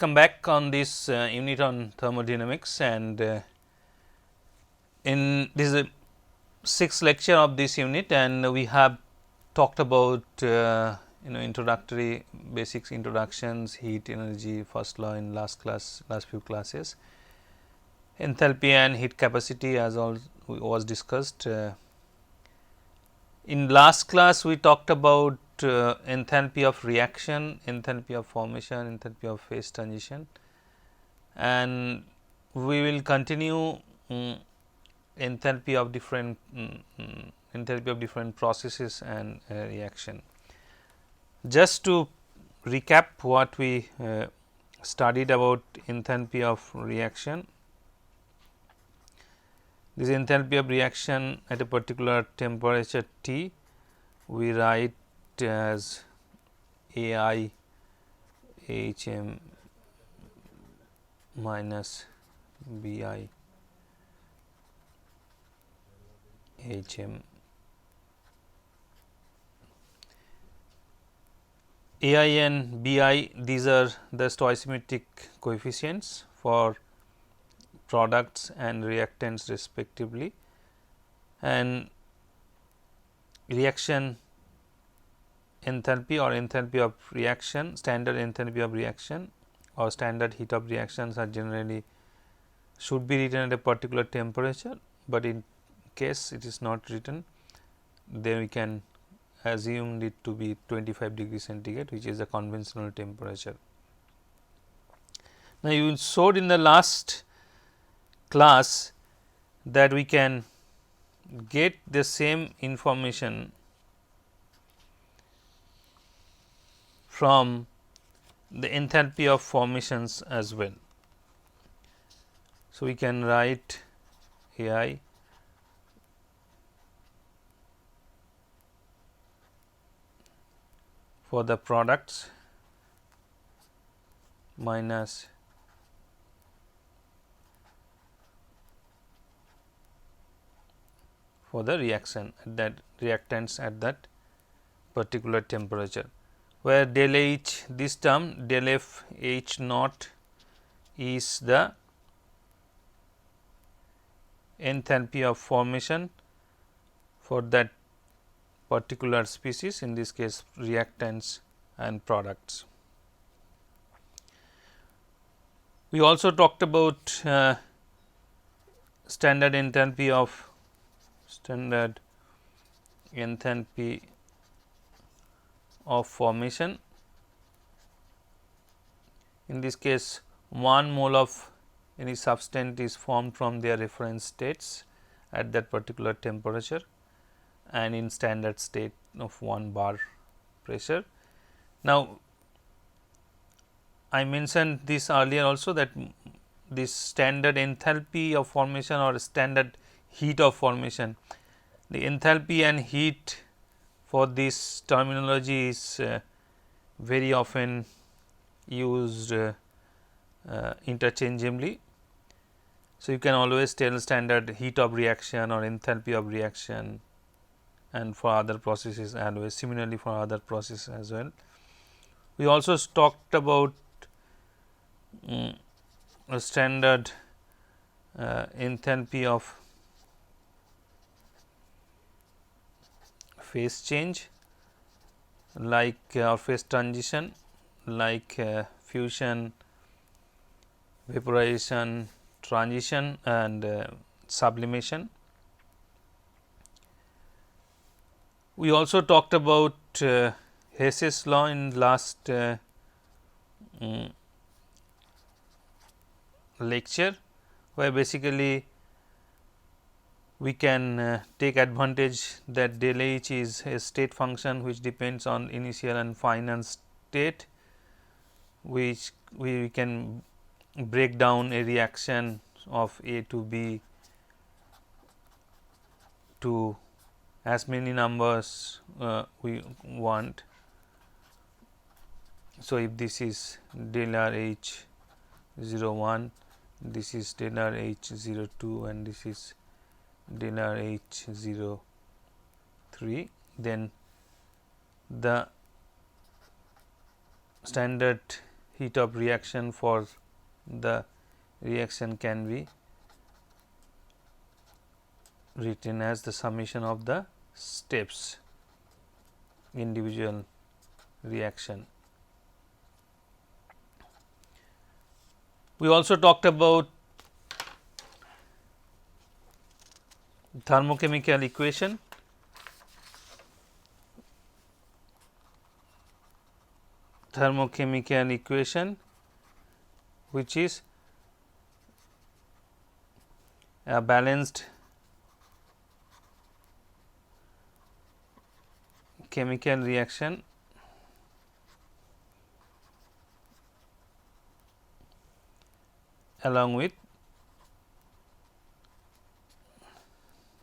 welcome back on this unit on thermodynamics, and in this is the sixth lecture of this unit, and we have talked about introductory basics, introductions, heat, energy, first law in last few classes, enthalpy and heat capacity as all was discussed. In last class we talked about enthalpy of reaction, enthalpy of formation, enthalpy of phase transition, and we will continue enthalpy of different processes and reaction. Just to recap what we studied about enthalpy of reaction. This enthalpy of reaction at a particular temperature T, we write as AI HM minus BI HM. AI and BI, these are the stoichiometric coefficients for products and reactants respectively, and reaction enthalpy or enthalpy of reaction, standard enthalpy of reaction or standard heat of reactions are generally should be written at a particular temperature, but in case it is not written, then we can assume it to be 25 degrees centigrade, which is the conventional temperature. Now, you showed in the last class that we can get the same information from the enthalpy of formations as well. So, we can write AI for the products minus for the reaction at that reactants at that particular temperature, where del H, this term del F H naught is the enthalpy of formation for that particular species, in this case reactants and products. We also talked about standard enthalpy of formation. In this case, 1 mole of any substance is formed from their reference states at that particular temperature and in standard state of 1 bar pressure. Now, I mentioned this earlier also, that this standard enthalpy of formation or standard heat of formation, the enthalpy and heat for this terminology is very often used interchangeably. So, you can always tell standard heat of reaction or enthalpy of reaction, and for other processes and similarly for other processes as well. We also talked about a standard enthalpy of phase change, like phase transition, like fusion, vaporization, transition and sublimation. We also talked about Hess's law in last lecture, where basically we can take advantage that del H is a state function which depends on initial and final state, which we can break down a reaction of A to B to as many numbers we want. So, if this is del R H 01, this is del R H 02 and this is del R H 03, then the standard heat of reaction for the reaction can be written as the summation of the steps individual reaction. We also talked about thermochemical equation. Thermochemical equation, which is a balanced chemical reaction along with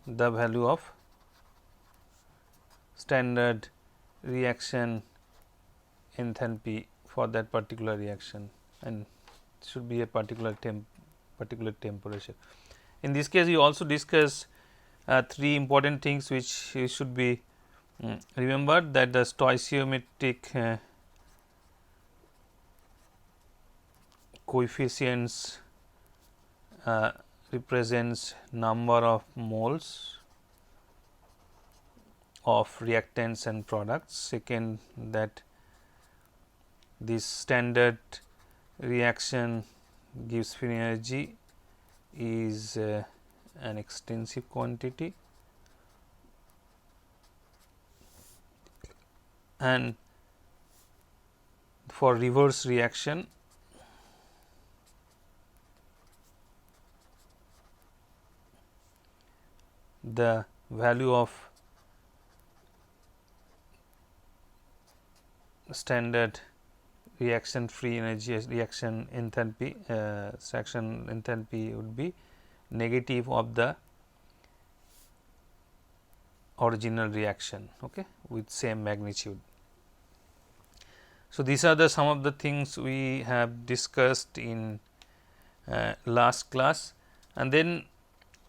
the value of standard reaction enthalpy for that particular reaction, and should be a particular temperature. In this case, we also discuss three important things which should be remembered, that the stoichiometric coefficients represents number of moles of reactants and products. Second, that this standard reaction gives free energy is an extensive quantity, and for reverse reaction the value of standard reaction free energy reaction enthalpy would be negative of the original reaction, okay, with same magnitude. So, these are the some of the things we have discussed in last class, and then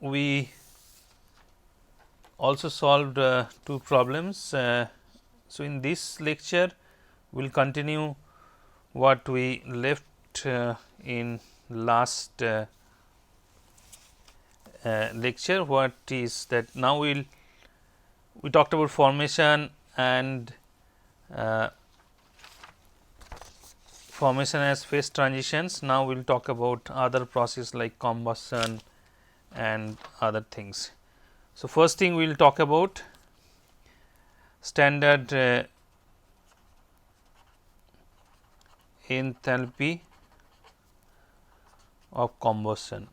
we also solved two problems. So, in this lecture we will continue what we left in last lecture. What is that? Now we talked about formation and formation as phase transitions. Now we will talk about other process like combustion and other things. So, first thing we will talk about standard enthalpy of combustion.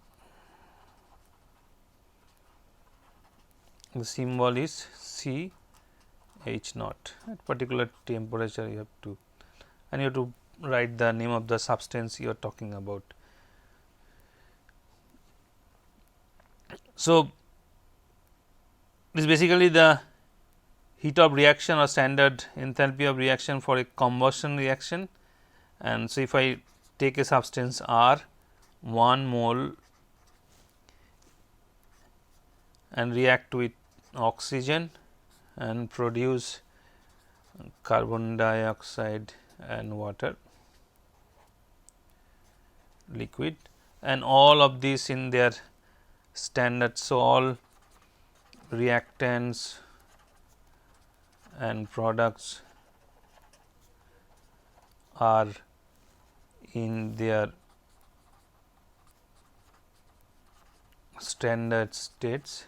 The symbol is C H naught. At particular temperature you have to, and you have to write the name of the substance you are talking about. So, this is basically the heat of reaction or standard enthalpy of reaction for a combustion reaction. And so, if I take a substance R 1 mole and react with oxygen and produce carbon dioxide and water liquid, and all of these in their standard. So, all reactants and products are in their standard states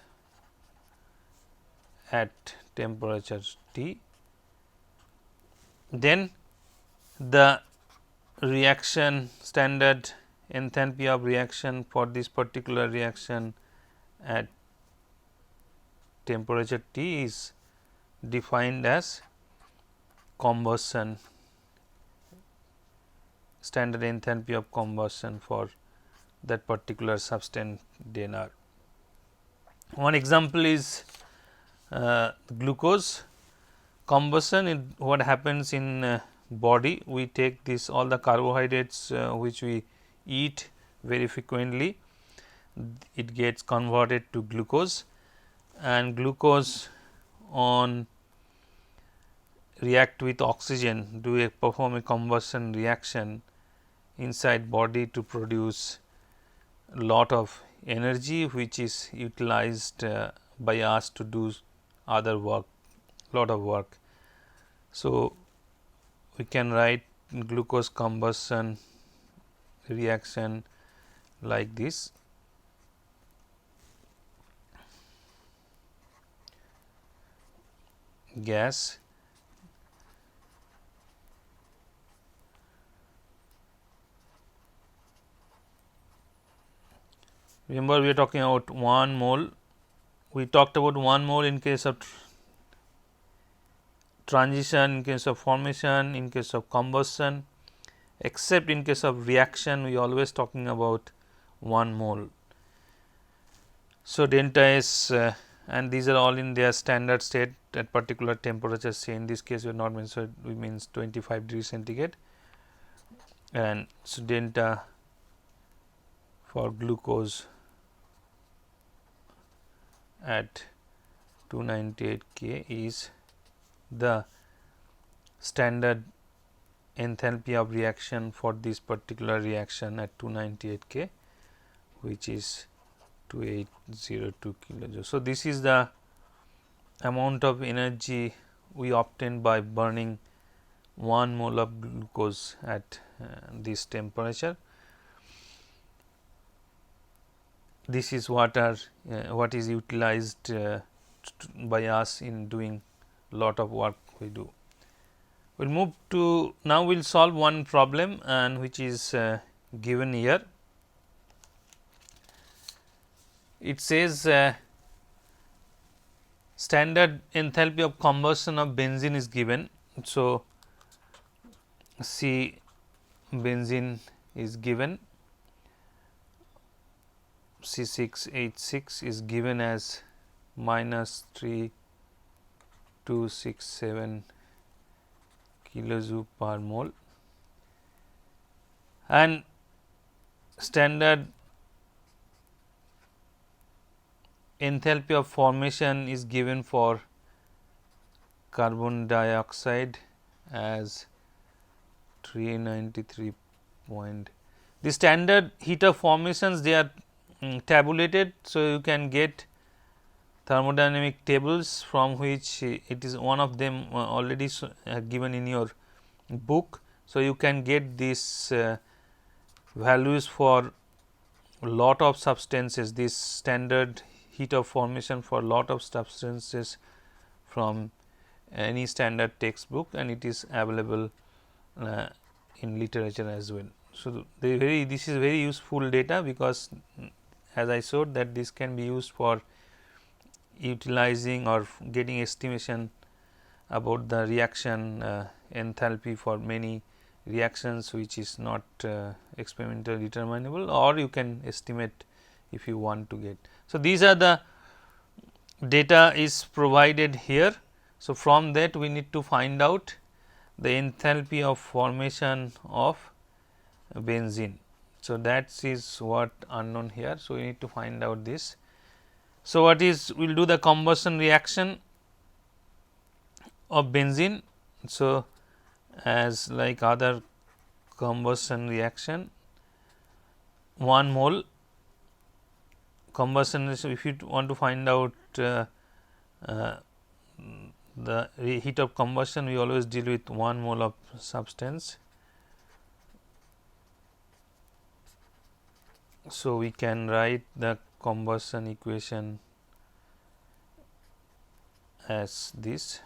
at temperature T. Then the reaction standard enthalpy of reaction for this particular reaction at temperature T is defined as combustion, standard enthalpy of combustion for that particular substance DNR. One example is glucose combustion. What happens in body, we take this all the carbohydrates which we eat very frequently, it gets converted to glucose, and glucose on react with oxygen, perform a combustion reaction, inside body to produce lot of energy, which is utilized by us to do other work, lot of work. So, we can write glucose combustion reaction like this. Gas remember we are talking about 1 mole. We talked about 1 mole in case of transition, in case of formation, in case of combustion, except in case of reaction we always talking about 1 mole. So, delta S and these are all in their standard state at particular temperature. Say in this case we are not means, so we means 25 degrees centigrade, and so delta for glucose at 298 K is the standard enthalpy of reaction for this particular reaction at 298 K, which is 2802 kilojoules. So, this is the amount of energy we obtain by burning 1 mole of glucose at this temperature. This is what is utilized by us in doing lot of work we do. We will move to now we will solve one problem, and which is given here. It says standard enthalpy of combustion of benzene is given. So, C benzene is given, C6H6 is given as minus 3267 kilojoule per mole, and standard enthalpy of formation is given for carbon dioxide as 393 point. The standard heat of formations, they are tabulated. So, you can get thermodynamic tables from which it is one of them already given in your book. So, you can get these values for lot of substances, this standard heat of formation for lot of substances from any standard textbook, and it is available in literature as well. So, this is very useful data, because as I showed that this can be used for utilizing or getting estimation about the reaction enthalpy for many reactions which is not experimentally determinable, or you can estimate if you want to get. So, these are the data is provided here. So, from that we need to find out the enthalpy of formation of benzene. So, that is what unknown here. So, we need to find out this. So, what is we will do the combustion reaction of benzene. So, as like other combustion reaction, 1 mole combustion, if you want to find out the heat of combustion, we always deal with 1 mole of substance. So, we can write the combustion equation as this.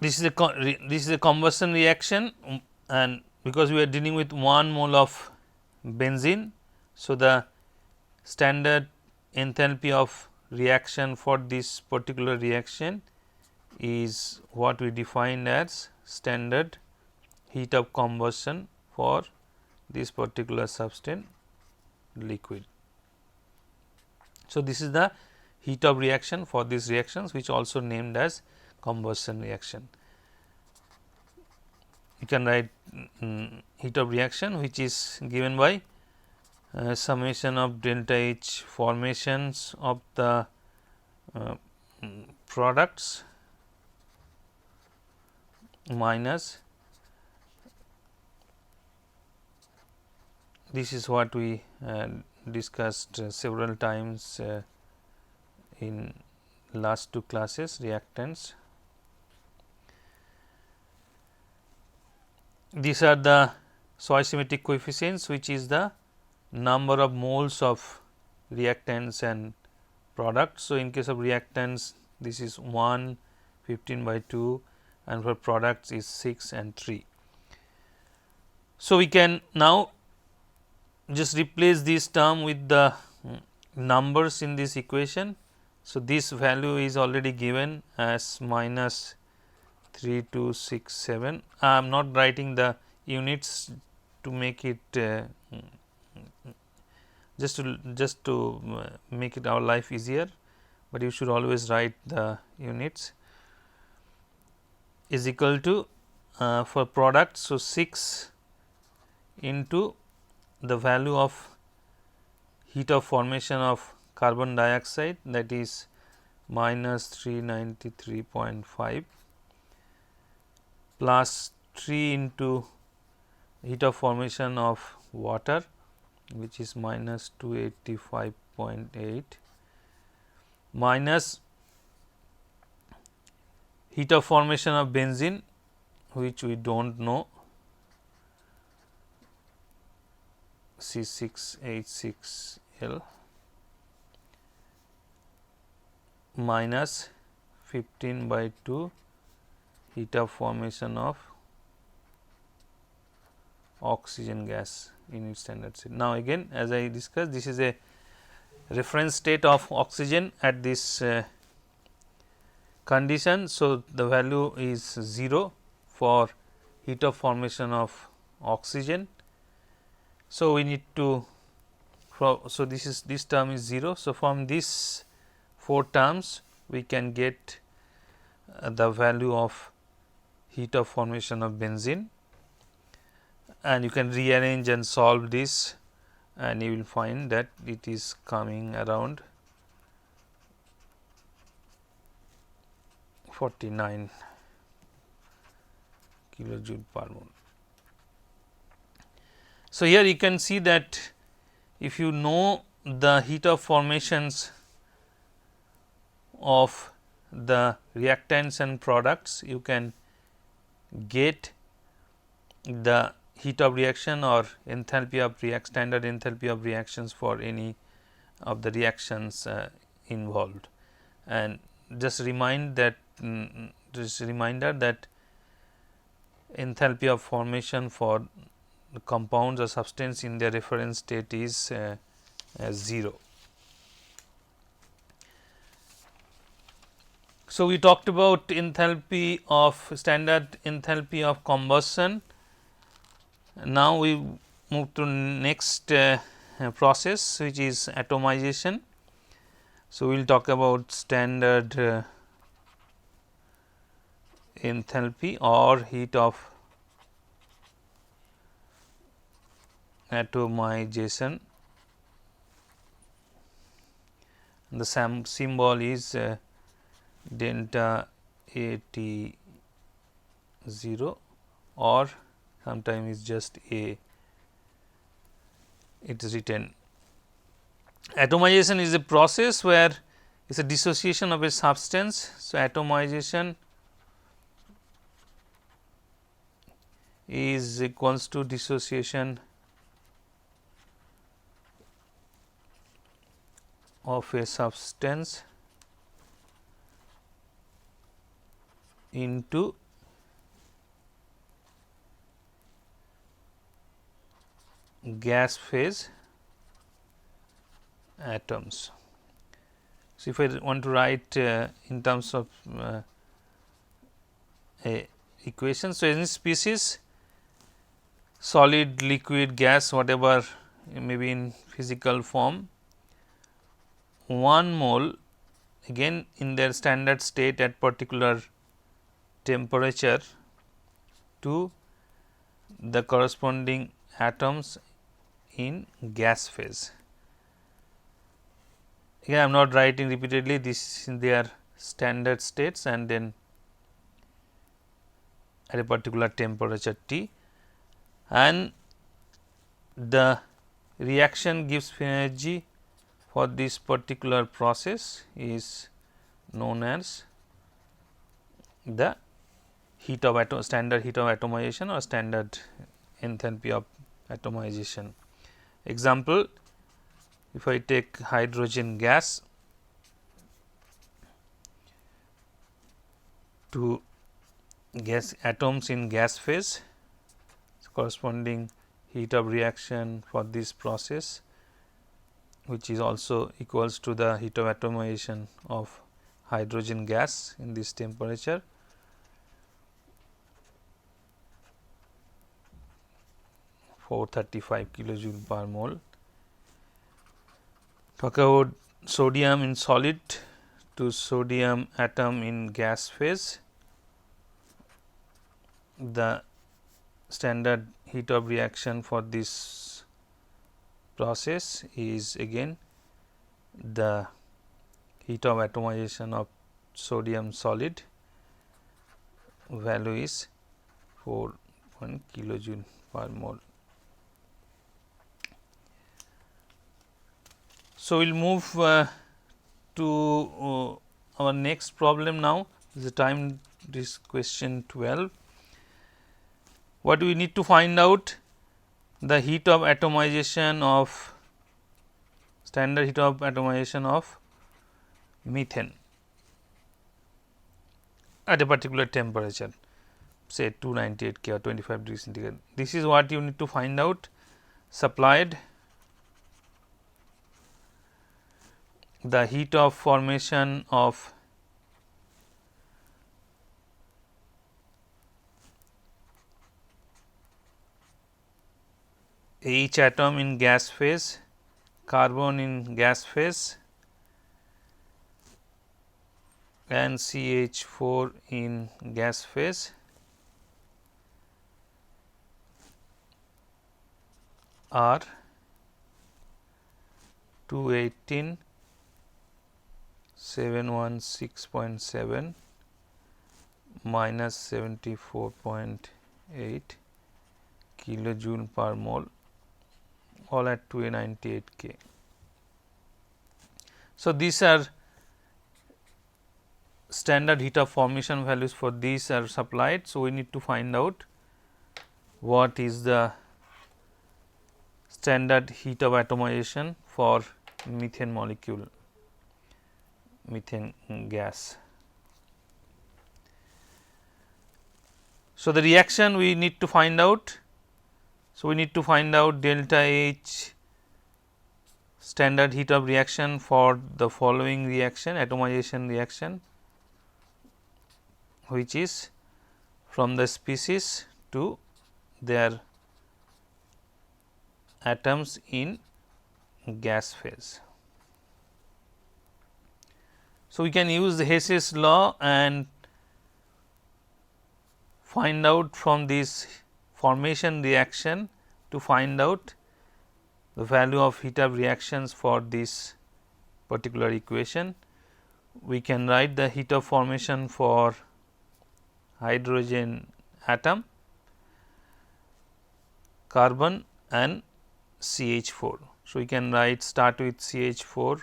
This is a combustion reaction, and because we are dealing with 1 mole of benzene. So, the standard enthalpy of reaction for this particular reaction is what we defined as standard heat of combustion for this particular substance liquid. So, this is the heat of reaction for these reactions, which also named as combustion reaction. You can write heat of reaction, which is given by summation of delta H formations of the products minus, this is what we discussed several times in last two classes, reactants. These are the stoichiometric coefficients, which is the number of moles of reactants and products. So, in case of reactants, this is 1, 15/2, and for products is 6 and 3. So, we can now just replace this term with the numbers in this equation. So, this value is already given as minus 3267. I am not writing the units to make it just to make it our life easier, but you should always write the units, is equal to for products. So, 6 into the value of heat of formation of carbon dioxide, that is minus 393.5, plus 3 into heat of formation of water, which is minus 285.8, minus heat of formation of benzene, which we do not know, C6H6L, minus 15/2 heat of formation of oxygen gas in its standard state. Now, again as I discussed, this is a reference state of oxygen at this condition. So, the value is 0 for heat of formation of oxygen. So, we need to so this term is 0. So, from these 4 terms we can get the value of heat of formation of benzene, and you can rearrange and solve this, and you will find that it is coming around 49 kilojoule per mole. So, here you can see that if you know the heat of formations of the reactants and products, you can get the heat of reaction or enthalpy of standard enthalpy of reactions for any of the reactions involved. And just remind that just a reminder that enthalpy of formation for the compounds or substance in their reference state is 0. So, we talked about enthalpy of standard enthalpy of combustion. Now, we move to next process, which is atomization. So, we will talk about standard enthalpy or heat of atomization. The symbol is delta AT 0, or sometimes is just A, it is written. Atomization is a process where it is a dissociation of a substance. So, atomization is equals to dissociation of a substance into gas phase atoms. So, if I want to write in terms of a equation, so any species, solid, liquid, gas, whatever may be in physical form, 1 mole again in their standard state at particular temperature to the corresponding atoms in gas phase. Here I am not writing repeatedly, this is in their standard states, and then at a particular temperature T, and the reaction gives free energy for this particular process is known as the heat of standard heat of atomization or standard enthalpy of atomization. Example, if I take hydrogen gas to gas atoms in gas phase, corresponding heat of reaction for this process, which is also equals to the heat of atomization of hydrogen gas in this temperature. (435 kilojoule per mole). Talk about sodium in solid to sodium atom in gas phase. The standard heat of reaction for this process is again the heat of atomization of sodium solid, value is 4.1 kilojoule per mole. So, we will move to our next problem now. The time is question 12. What we need to find out? The heat of atomization of standard heat of atomization of methane at a particular temperature, say 298 K or 25 degrees centigrade. This is what you need to find out. Supplied the heat of formation of each atom in gas phase, carbon in gas phase and CH4 in gas phase are 218, 716.7 minus 74.8 kilojoule per mole, all at 298 K. So, these are standard heat of formation values for these are supplied. So, we need to find out what is the standard heat of atomization for methane molecule, methane gas. So, the reaction we need to find out. So, we need to find out delta H standard heat of reaction for the following reaction, atomization reaction, which is from the species to their atoms in gas phase. So, we can use the Hess's law and find out from this formation reaction to find out the value of heat of reactions for this particular equation. We can write the heat of formation for hydrogen atom, carbon and CH4. So, we can write start with CH4.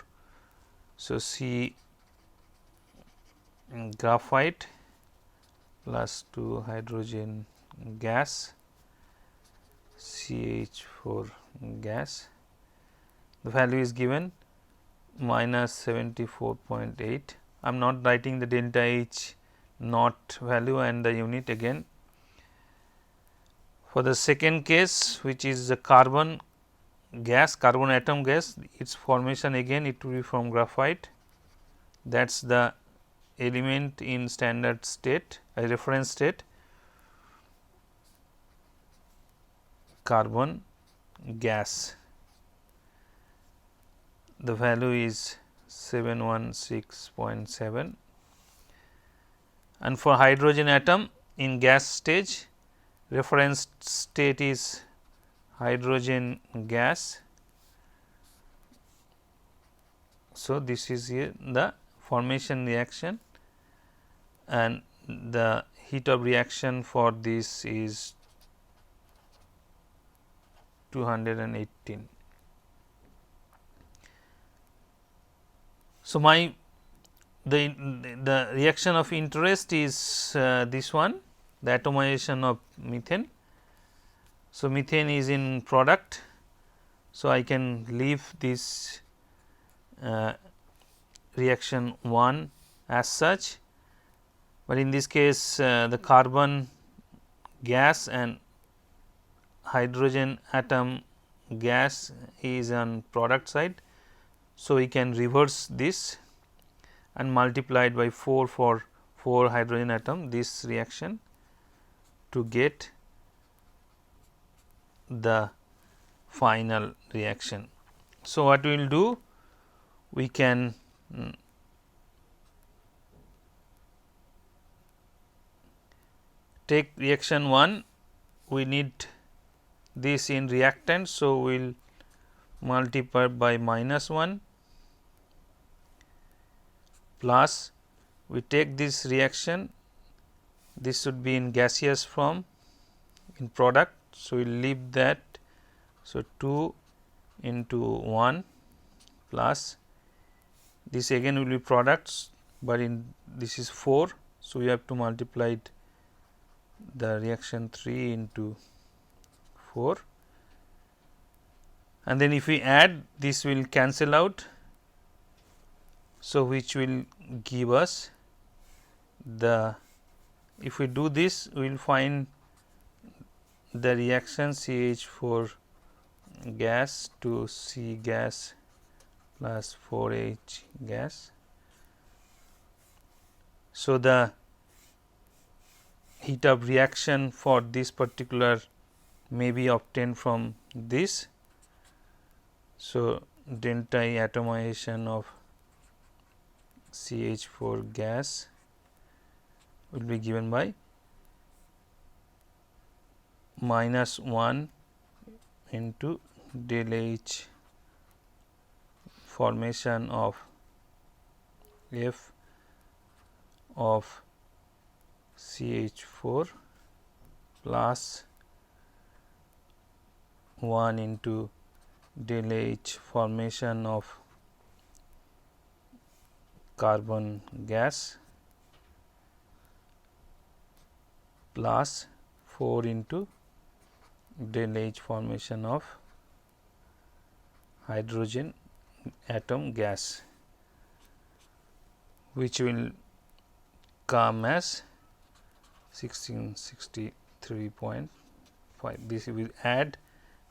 So, C graphite plus 2 hydrogen gas, CH4 gas. The value is given minus 74.8. I am not writing the delta H naught value and the unit again. For the second case, which is the carbon gas, carbon atom gas, its formation again it will be from graphite. That is the element in standard state, a reference state, carbon gas. The value is 716.7, and for hydrogen atom in gas stage, reference state is hydrogen gas. So, this is here the formation reaction and the heat of reaction for this is 218. So, the reaction of interest is this one, the atomization of methane. So, methane is in product. So, I can leave this reaction 1 as such, but in this case the carbon gas and hydrogen atom gas is on product side. So, we can reverse this and multiply it by 4 for 4 hydrogen atom this reaction to get the final reaction. So, what we will do, we can take reaction 1, we need this in reactant. So, we will multiply by -1 plus we take this reaction, this should be in gaseous form in product. So, we will leave that. So, 2 into 1 plus this again will be products, but in this is 4. So, we have to multiply it the reaction 3 into 4, and then if we add, this will cancel out. So, which will give us the, if we do this, we will find the reaction CH4 gas to C gas plus 4H gas. So, the heat of reaction for this particular may be obtained from this. So, delta E atomization of CH4 gas will be given by -1 into del H formation of F of CH4 plus 1 into del H formation of carbon gas plus 4 into del H formation of hydrogen atom gas, which will come as 1663.5. This will add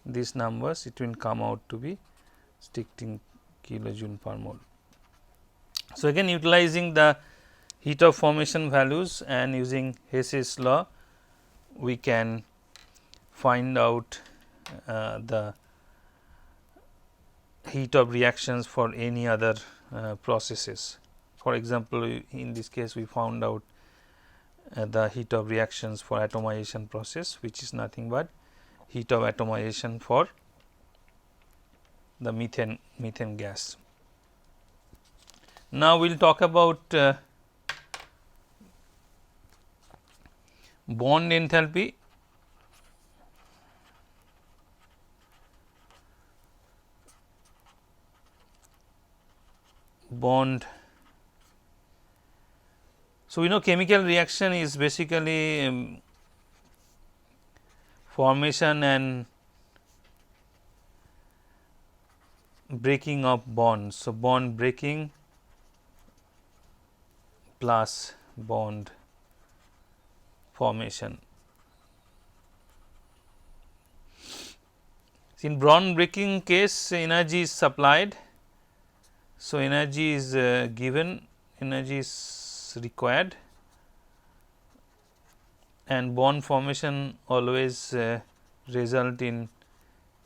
these numbers, it will come out to be 16 kilojoule per mole. So, again utilizing the heat of formation values and using Hess's law, we can find out the heat of reactions for any other processes. For example, in this case we found out the heat of reactions for atomization process, which is nothing but heat of atomization for the methane gas. Now, we will talk about bond enthalpy. Bond. So, we know chemical reaction is basically formation and breaking of bonds. So, bond breaking plus bond formation. In bond breaking case, energy is supplied. So, energy is given, energy is required, and bond formation always result in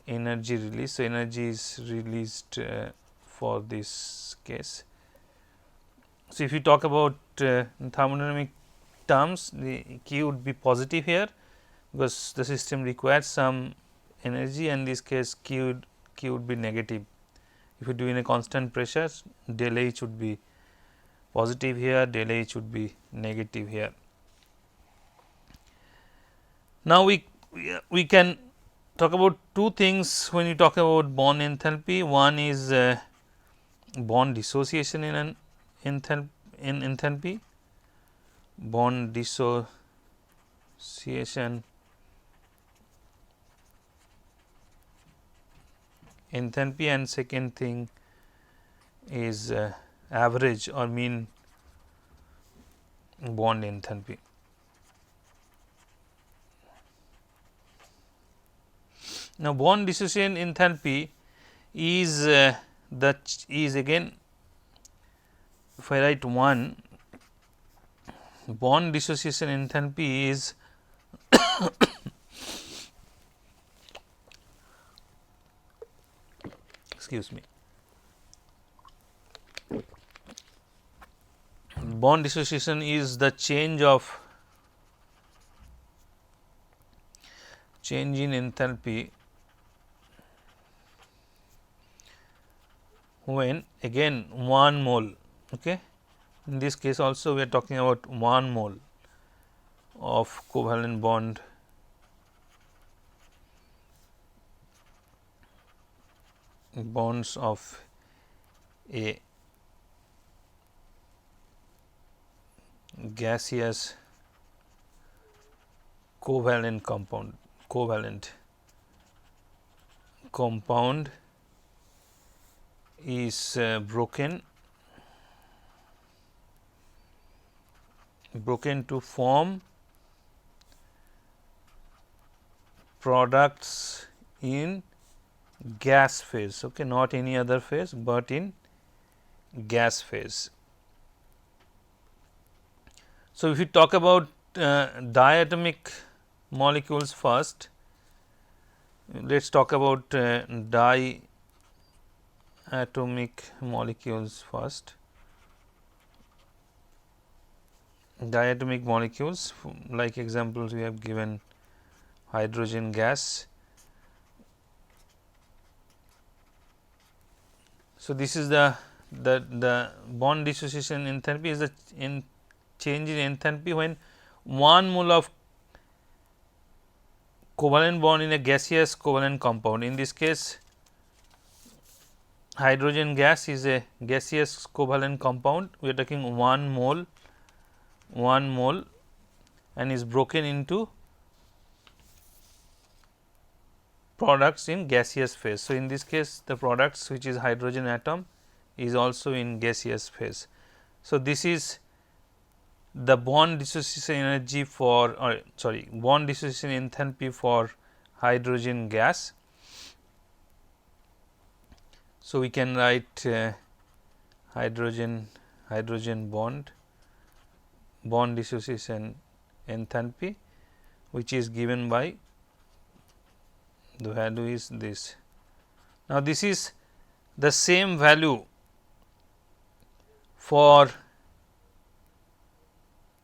energy release. So, energy is released for this case. So, if you talk about in thermodynamic terms, the Q would be positive here, because the system requires some energy, and in this case Q would be negative. If you do in a constant pressure, del H would be positive here, del H would be negative here. Now, we can talk about two things when you talk about bond enthalpy. One is bond dissociation in enthalpy, bond dissociation enthalpy, and second thing is average or mean bond enthalpy. Now, bond dissociation enthalpy is is again, if I write 1, bond dissociation enthalpy is excuse me, bond dissociation is the change in enthalpy when again 1 mole. Okay. In this case also we are talking about 1 mole of covalent bonds of a gaseous covalent compound is broken to form products in gas phase. Okay, not any other phase, but in gas phase. So, if you talk about diatomic molecules first, let us talk about diatomic molecules first. Diatomic molecules, like examples we have given hydrogen gas. So, this is the bond dissociation enthalpy is the change in enthalpy when 1 mole of covalent bond in a gaseous covalent compound. In this case, hydrogen gas is a gaseous covalent compound. We are taking 1 mole and is broken into products in gaseous phase. So, in this case the products which is hydrogen atom is also in gaseous phase. So, this is the bond dissociation energy for bond dissociation enthalpy for hydrogen gas. So, we can write hydrogen bond dissociation enthalpy, which is given by the value is this. Now, this is the same value for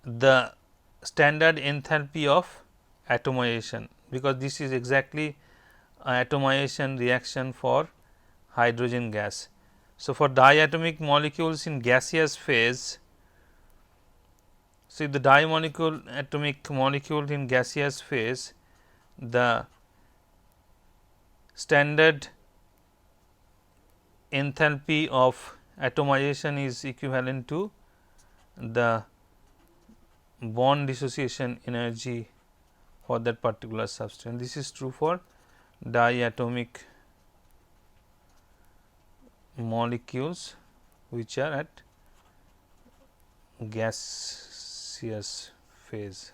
the standard enthalpy of atomization, because this is exactly atomization reaction for hydrogen gas. So, for diatomic molecules in gaseous phase, see the atomic molecule in gaseous phase, the standard enthalpy of atomization is equivalent to the bond dissociation energy for that particular substance. This is true for diatomic molecules which are at gaseous phase.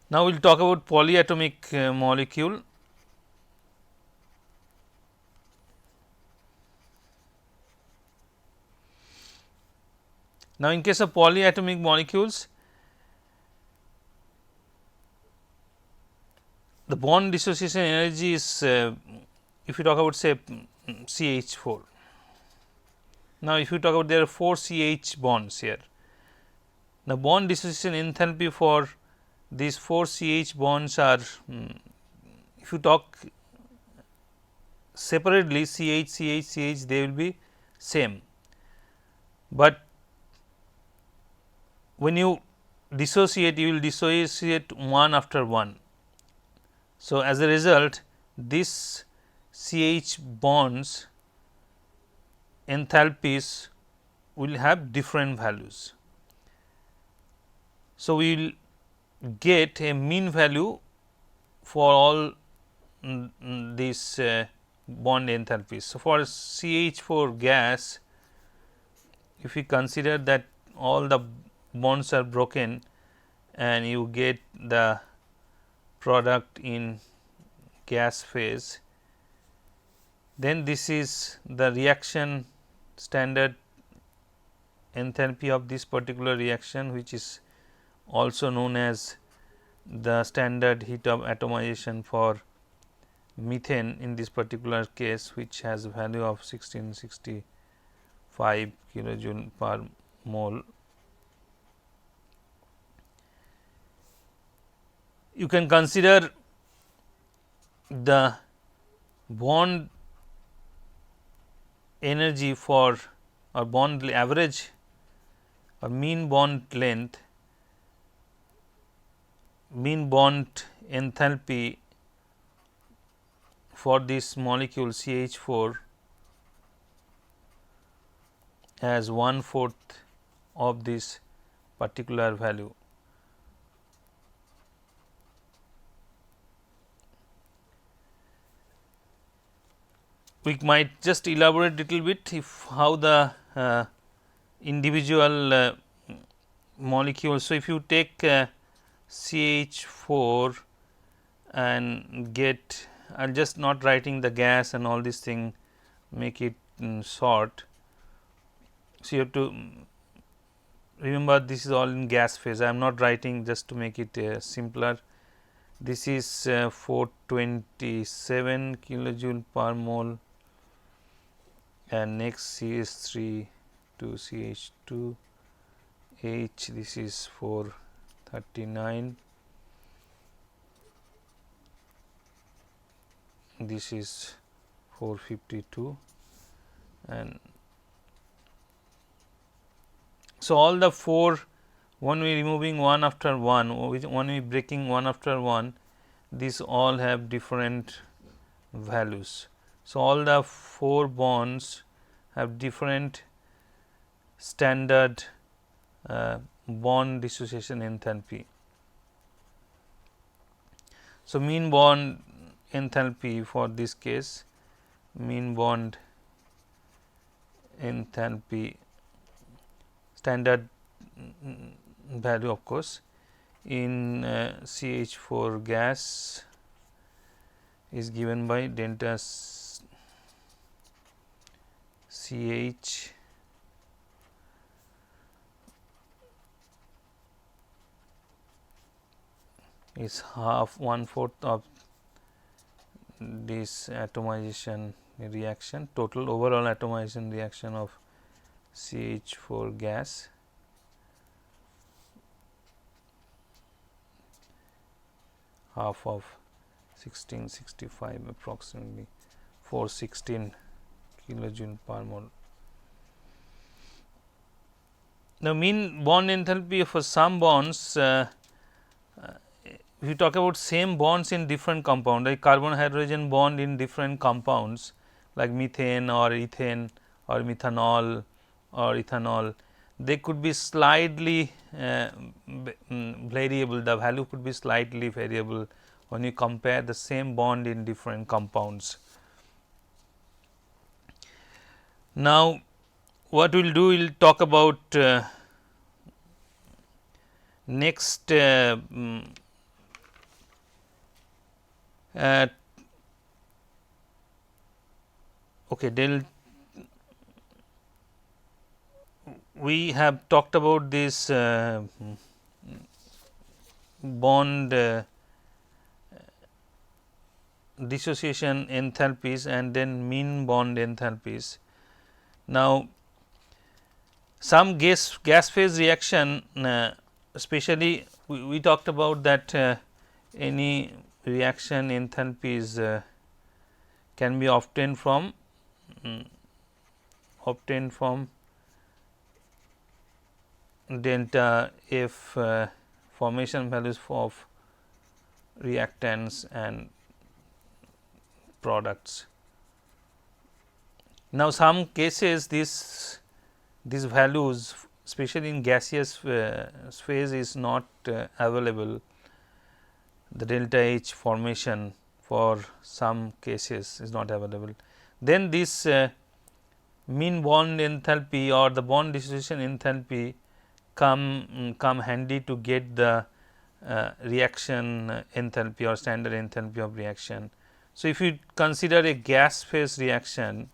Now, we will talk about polyatomic molecule. Now, in case of polyatomic molecules, the bond dissociation energy is if you talk about say CH4. Now, if you talk about there are 4 CH bonds here, the bond dissociation enthalpy for these 4 CH bonds are if you talk separately CH they will be same, but when you dissociate, you will dissociate one after one. So, as a result, this CH bonds enthalpies will have different values. So, we will get a mean value for all these bond enthalpies. So, for CH4 gas, if we consider that all the bonds are broken and you get the product in gas phase, then this is the reaction standard enthalpy of this particular reaction, which is also known as the standard heat of atomization for methane in this particular case, which has a value of 1665 kilojoule per mole. You can consider the bond energy for or bond average or mean bond length, mean bond enthalpy for this molecule CH4 as 1/4 of this particular value. We might just elaborate little bit if how the individual molecules. So, if you take CH4 and get, I am just not writing the gas and all this thing, make it short. So, you have to remember this is all in gas phase. I am not writing just to make it simpler. This is 427 kilojoule per mole, and next CH3 to CH2 H, this is 439, this is 452, and so all the four, when we removing one after one, when we breaking one after one, these all have different values. So, all the four bonds have different standard bond dissociation enthalpy. So, mean bond enthalpy for this case, mean bond enthalpy standard value of course in CH4 gas is given by delta CH is half 1/4 of this atomization reaction, total overall atomization reaction of CH4 gas, half of 1665, approximately 416 kilojoule per mole. Now, mean bond enthalpy for some bonds, if you talk about same bonds in different compound, like carbon hydrogen bond in different compounds like methane or ethane or methanol or ethanol, they could be slightly variable, the value could be slightly variable when you compare the same bond in different compounds. Now, what we will do, we will talk about next okay, we have talked about this bond dissociation enthalpies and then mean bond enthalpies. Now, some gas phase reaction, especially we talked about that any reaction enthalpies can be obtained from delta F formation values of reactants and products. Now, some cases these values, especially in gaseous phase, is not available. The delta H formation for some cases is not available. Then this mean bond enthalpy or the bond dissociation enthalpy come handy to get the reaction enthalpy or standard enthalpy of reaction. So, if you consider a gas phase reaction,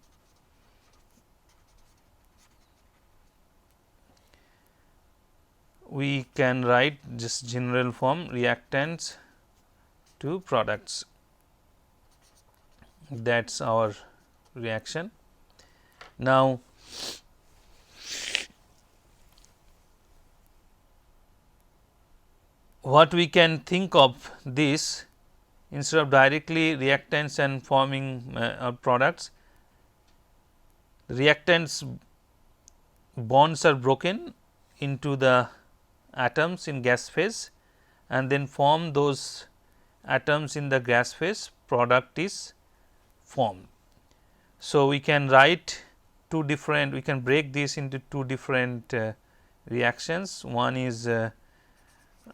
we can write just general form reactants to products, that is our reaction. Now, what we can think of this, instead of directly reactants and forming products, reactants bonds are broken into the atoms in gas phase and then form those atoms in the gas phase, product is formed. So, we can write two different, we can break this into two different reactions. One is the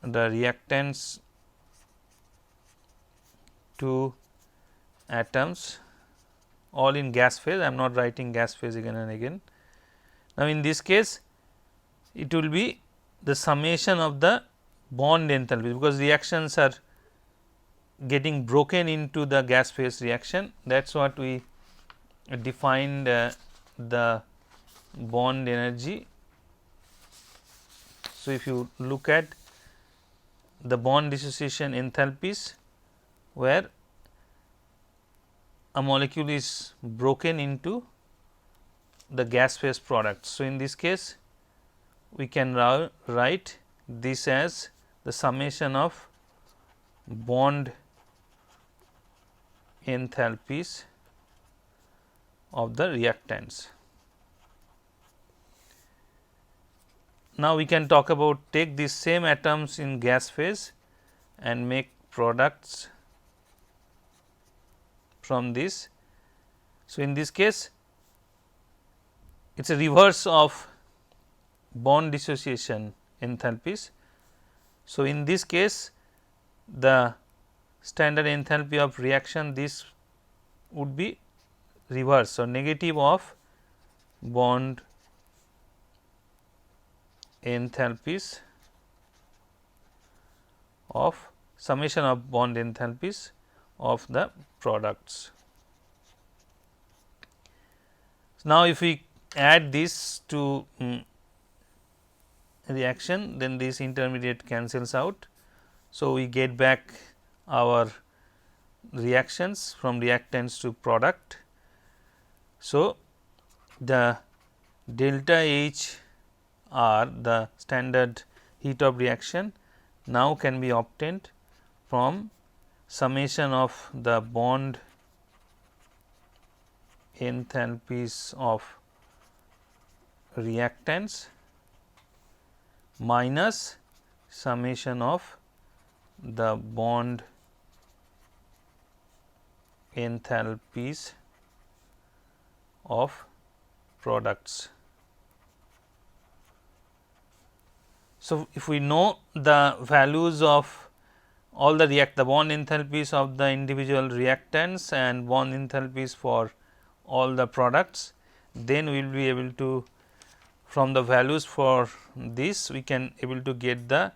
reactants to atoms, all in gas phase. I am not writing gas phase again and again. Now, in this case it will be the summation of the bond enthalpy, because reactions are getting broken into the gas phase reaction. That is what we defined the bond energy. So, if you look at the bond dissociation enthalpies, where a molecule is broken into the gas phase product. So, in this case we can write this as the summation of bond enthalpies of the reactants. Now, we can talk about take these same atoms in gas phase and make products from this. So, in this case it is a reverse of bond dissociation enthalpies. So, in this case the standard enthalpy of reaction, this would be reverse or negative of bond enthalpies of summation of bond enthalpies of the products. Now, if we add this to reaction, then this intermediate cancels out. So, we get back our reactions from reactants to product. So, the delta H R, the standard heat of reaction, now can be obtained from summation of the bond enthalpies of reactants minus summation of the bond enthalpies of products. So, if we know the values of all the bond enthalpies of the individual reactants and bond enthalpies for all the products, then we will be able to, from the values for this, we can able to get the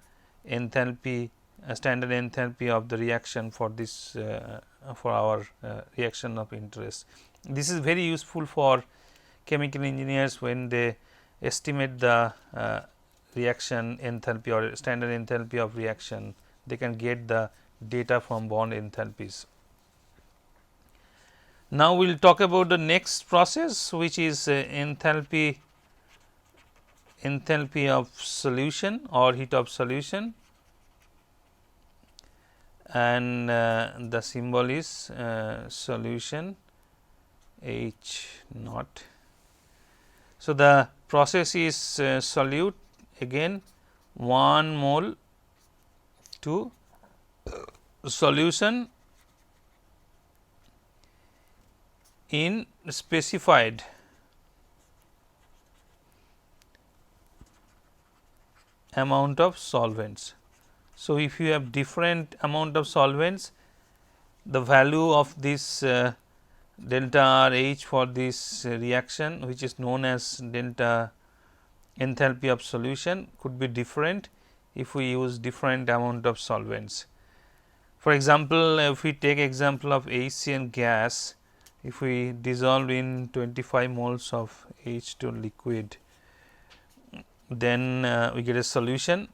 enthalpy standard enthalpy of the reaction for this for our reaction of interest. This is very useful for chemical engineers when they estimate the reaction enthalpy or standard enthalpy of reaction. They can get the data from bond enthalpies. Now, we will talk about the next process, which is enthalpy of solution or heat of solution, and the symbol is solution H naught. So, the process is solute again 1 mole to solution in specified amount of solvents. So, if you have different amount of solvents, the value of this delta R H for this reaction, which is known as delta enthalpy of solution, could be different if we use different amount of solvents. For example, if we take example of HCl gas, if we dissolve in 25 moles of H2 liquid, then we get a solution,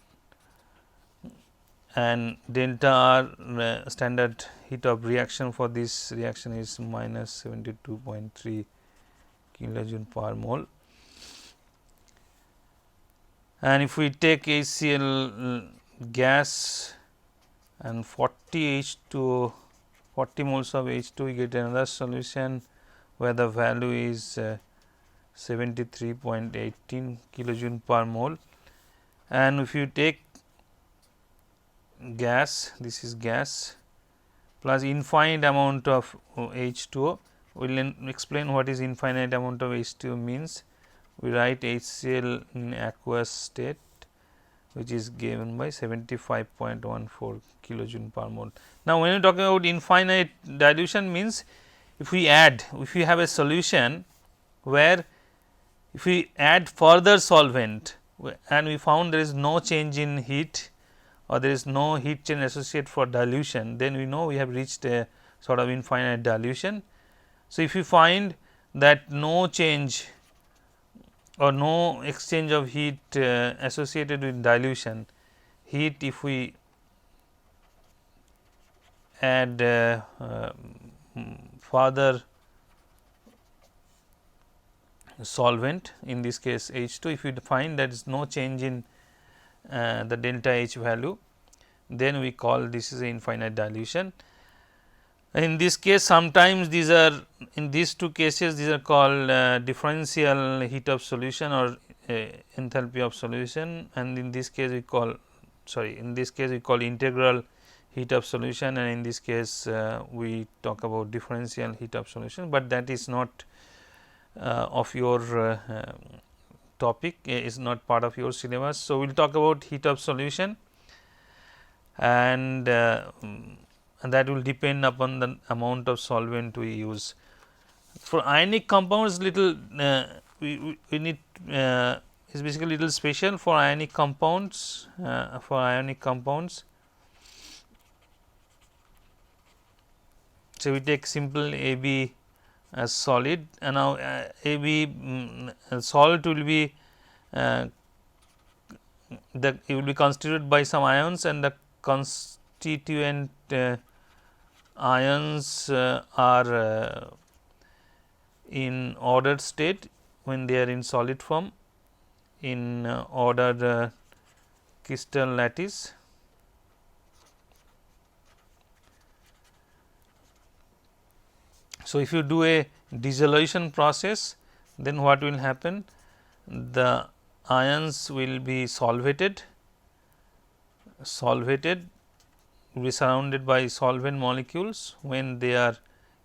and delta R standard heat of reaction for this reaction is minus 72.3 kilojoule per mole. And if we take HCl gas and 40 H2, 40 moles of H2, we get another solution where the value is 73.18 kilojoule per mole. And if you take gas, this is gas plus infinite amount of H2O. We will explain what is infinite amount of H2O means. We write HCl in aqueous state, which is given by 75.14 kilojoule per mole. Now, when you talk about infinite dilution means, if we add, if we have a solution where if we add further solvent and we found there is no change in heat or there is no heat change associated for dilution, then we know we have reached a sort of infinite dilution. So, if you find that no change or no exchange of heat associated with dilution, heat if we add further solvent, in this case H2, if we find that is no change in the delta H value, then we call this is a infinite dilution. In this case, sometimes these are, in these two cases, these are called differential heat of solution or enthalpy of solution, and in this case we call, in this case we call integral heat of solution, and in this case we talk about differential heat of solution, but that is not of your topic, is not part of your syllabus. So, we will talk about heat of solution, and that will depend upon the amount of solvent we use. For ionic compounds, little we need is basically little special for ionic compounds. So, we take simple AB as solid, and now AB salt will be it will be constituted by some ions, and the constituent ions are in ordered state when they are in solid form, in ordered crystal lattice. So, if you do a dissolution process, then what will happen? The ions will be solvated, will be surrounded by solvent molecules when they are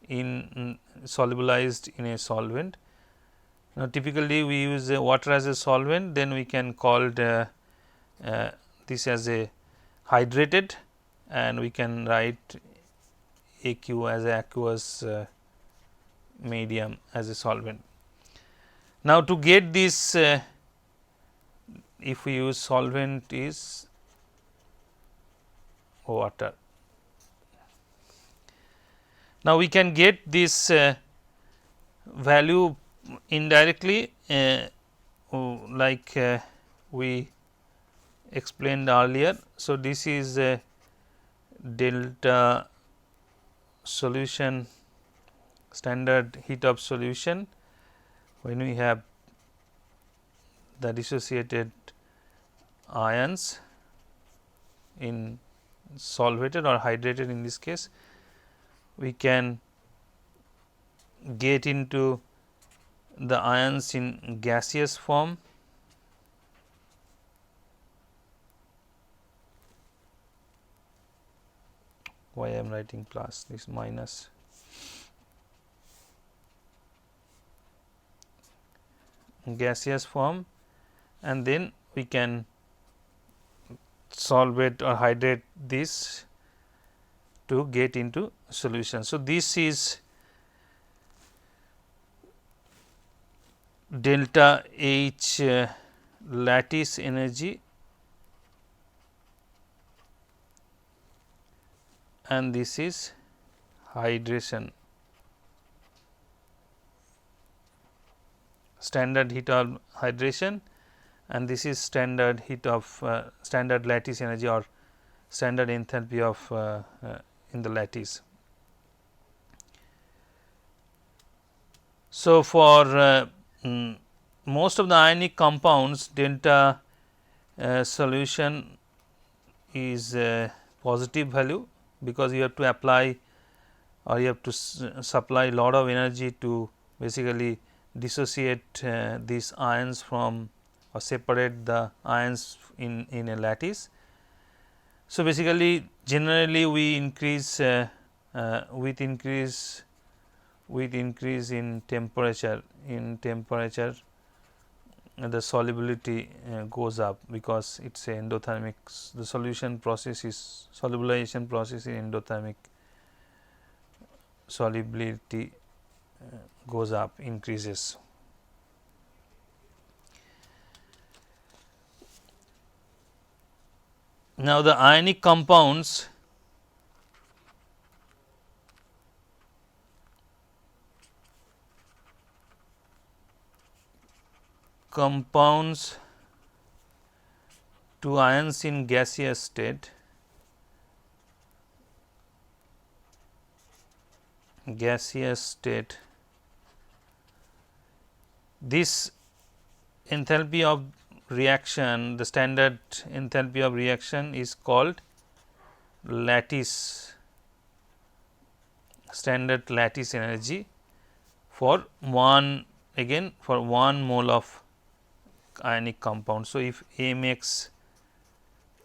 in solubilized in a solvent. Now, typically we use water as a solvent, then we can call this as a hydrated, and we can write AQ as a aqueous medium as a solvent. Now, to get this, if we use solvent is water. Now, we can get this value indirectly, like we explained earlier. So, this is delta solution, standard heat of solution, when we have the dissociated ions in solvated or hydrated. In this case, we can get into the ions in gaseous form, why I am writing plus, this minus. Gaseous form, and then we can solvate or hydrate this to get into solution. So, this is delta H lattice energy, and this is hydration, standard heat of hydration, and this is standard heat of standard lattice energy or standard enthalpy of in the lattice. So, for most of the ionic compounds, delta solution is positive value, because you have to apply or you have to supply lot of energy to basically dissociate these ions from or separate the ions in a lattice. So, basically generally we increase with increase in temperature, the solubility goes up, because it is a endothermic, the solution process is solubilization process is endothermic, solubility goes up, increases. Now, the ionic compounds to ions in gaseous state, this enthalpy of reaction, the standard enthalpy of reaction is called lattice, standard lattice energy for one mole of ionic compound. So, if Mx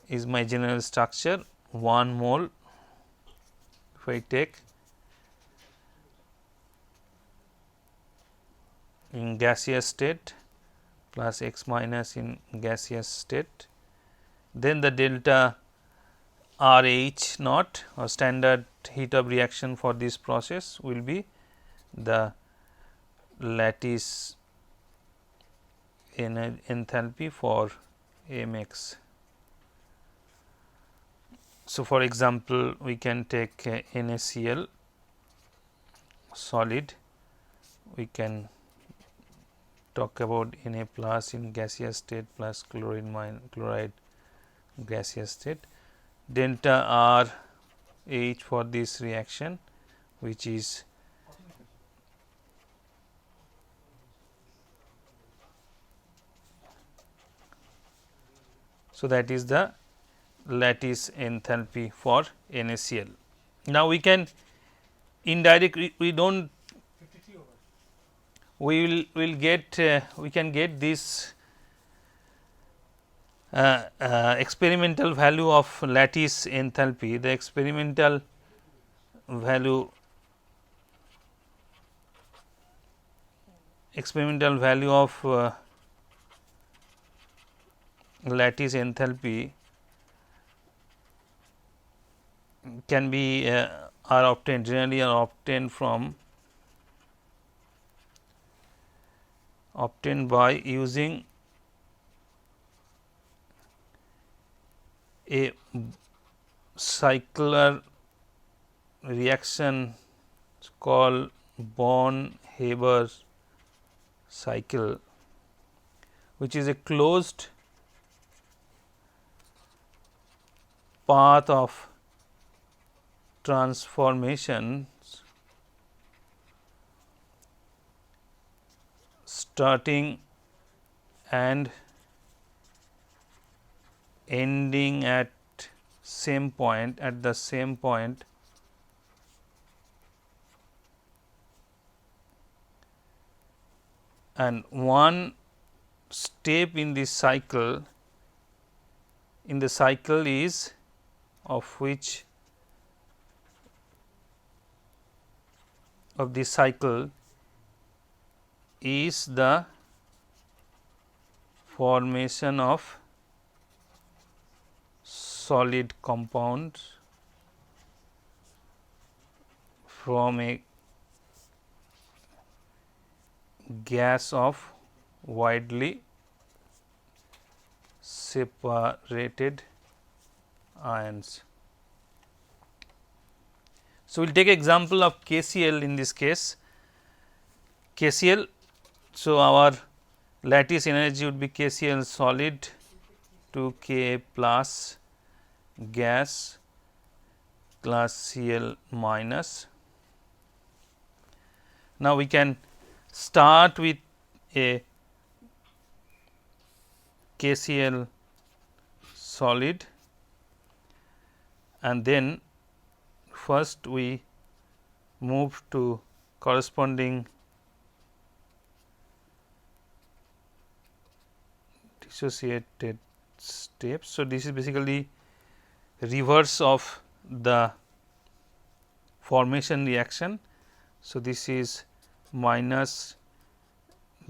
is my general structure, 1 mole, if I take in gaseous state plus x minus in gaseous state, then the delta RH naught or standard heat of reaction for this process will be the lattice enthalpy for Mx. So, for example, we can take NaCl solid, we can talk about Na plus in gaseous state plus chloride gaseous state, delta R H for this reaction, which is so that is the lattice enthalpy for NaCl. Now, we can indirectly, we will get we can get this experimental value of lattice enthalpy. The experimental value of lattice enthalpy can be generally are obtained by using a cycler reaction called Born-Haber cycle, which is a closed path of transformation starting and ending at the same point, and one step in this cycle is of which of the cycle is the formation of solid compounds from a gas of widely separated ions. So, we will take example of KCl in this case. KCl, so our lattice energy would be KCl solid to Ka plus gas plus Cl minus. Now, we can start with a KCl solid and then first we move to corresponding dissociated steps. So, this is basically reverse of the formation reaction. So, this is minus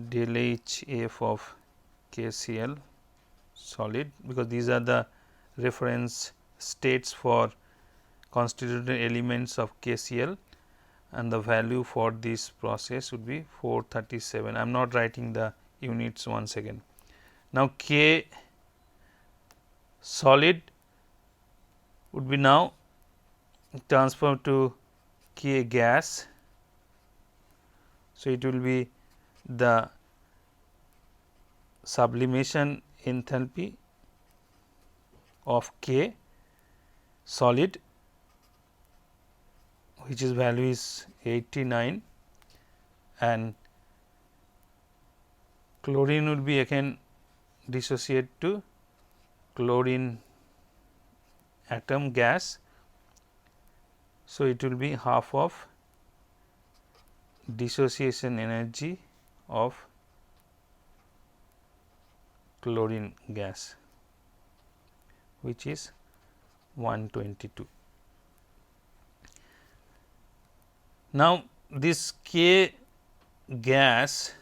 del H F of KCl solid, because these are the reference states for constituted elements of KCl, and the value for this process would be 437. I am not writing the units once again. Now, K solid would be now transferred to K gas. So, it will be the sublimation enthalpy of K solid, which is value is 89, and chlorine would be again dissociate to chlorine atom gas. So, it will be half of dissociation energy of chlorine gas, which is 122. Now, this K gas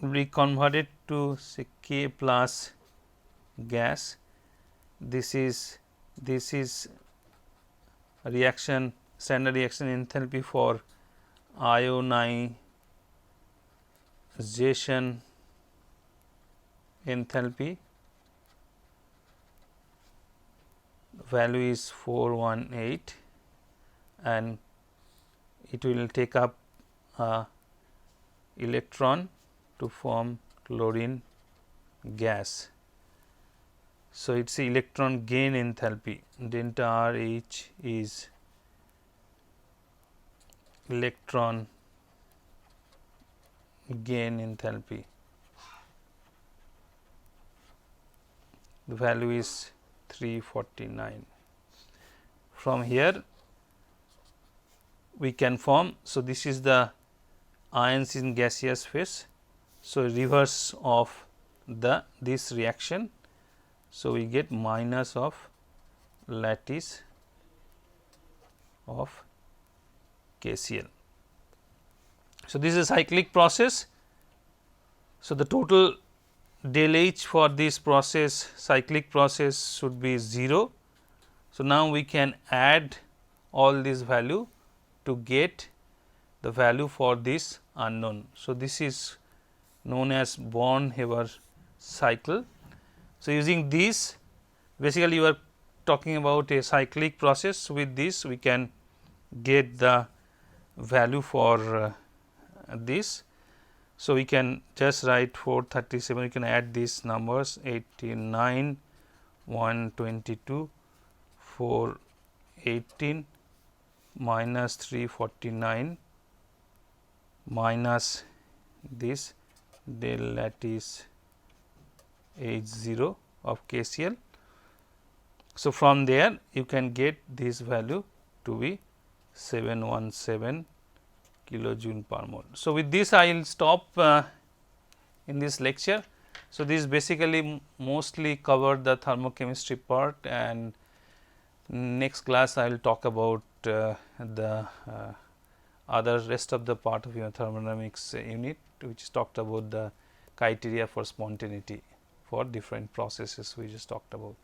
will be converted to say K plus gas. This is a reaction, standard reaction enthalpy for ionization enthalpy. Value is 418, and it will take up electron to form chlorine gas. So, it is electron gain enthalpy, delta R H is electron gain enthalpy. The value is 349. From here we can form. So, this is the ions in gaseous phase. So, reverse of this reaction. So, we get minus of lattice of KCl. So, this is a cyclic process. So, the total del H for this process, cyclic process, should be 0. So, now we can add all this value to get the value for this unknown. So, this is known as Born-Haber cycle. So, using this, basically you are talking about a cyclic process. With this we can get the value for this. So, we can just write 437, we can add these numbers 89, 122, 418 minus 349 minus this del lattice H0 of KCl. So, from there you can get this value to be 717 kilojoule per mole. So, with this I will stop in this lecture. So, this basically mostly covered the thermochemistry part, and Next class I will talk about the other rest of the part of your thermodynamics unit, which talked about the criteria for spontaneity for different processes we just talked about.